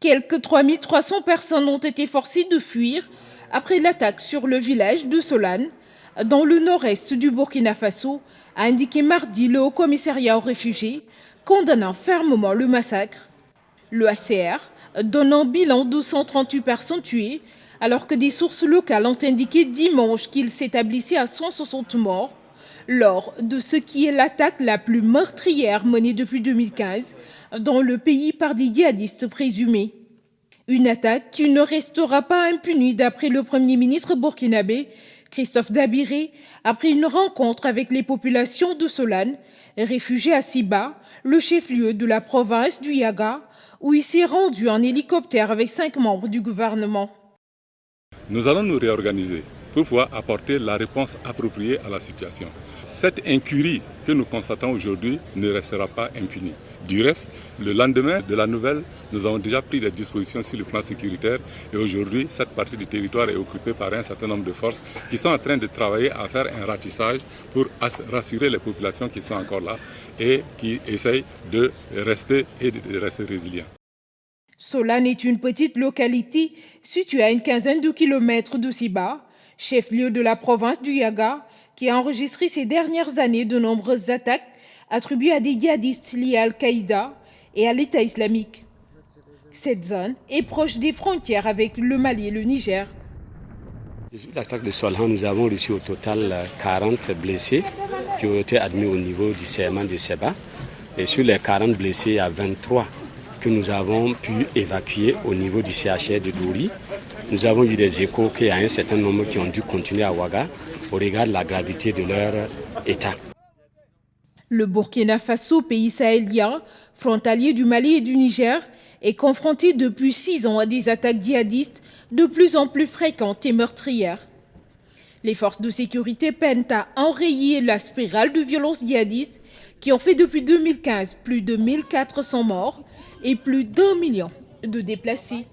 Quelques 3300 personnes ont été forcées de fuir après l'attaque sur le village de Solane, dans le nord-est du Burkina Faso, a indiqué mardi le Haut-Commissariat aux réfugiés, condamnant fermement le massacre. Le HCR donne un bilan de 138 personnes tuées, alors que des sources locales ont indiqué dimanche qu'il s'établissait à 160 morts, lors de ce qui est l'attaque la plus meurtrière menée depuis 2015 dans le pays par des djihadistes présumés. Une attaque qui ne restera pas impunie d'après le Premier ministre burkinabé, Christophe Dabiré, après une rencontre avec les populations de Solane, réfugiées à Siba, le chef-lieu de la province du Yaga, où il s'est rendu en hélicoptère avec 5 membres du gouvernement. Nous allons nous réorganiser pour pouvoir apporter la réponse appropriée à la situation. Cette incurie que nous constatons aujourd'hui ne restera pas impunie. Du reste, le lendemain de la nouvelle, nous avons déjà pris des dispositions sur le plan sécuritaire et aujourd'hui, cette partie du territoire est occupée par un certain nombre de forces qui sont en train de travailler à faire un ratissage pour rassurer les populations qui sont encore là et qui essayent de rester résilients. Solane est une petite localité située à une quinzaine de kilomètres de Siba, chef-lieu de la province du Yaga, qui a enregistré ces dernières années de nombreuses attaques attribuées à des djihadistes liés à Al-Qaïda et à l'État islamique. Cette zone est proche des frontières avec le Mali et le Niger. Depuis l'attaque de Solane, nous avons reçu au total 40 blessés qui ont été admis au niveau du CMA de Seba. Et sur les 40 blessés, il y a 23 que nous avons pu évacuer au niveau du CHR de Douri. Nous avons eu des échos qu'il y a un certain nombre qui ont dû continuer à Ouaga au regard de la gravité de leur état. Le Burkina Faso, pays sahélien, frontalier du Mali et du Niger, est confronté depuis 6 ans à des attaques djihadistes de plus en plus fréquentes et meurtrières. Les forces de sécurité peinent à enrayer la spirale de violences djihadistes qui ont fait depuis 2015 plus de 1400 morts et plus d'1 million de déplacés.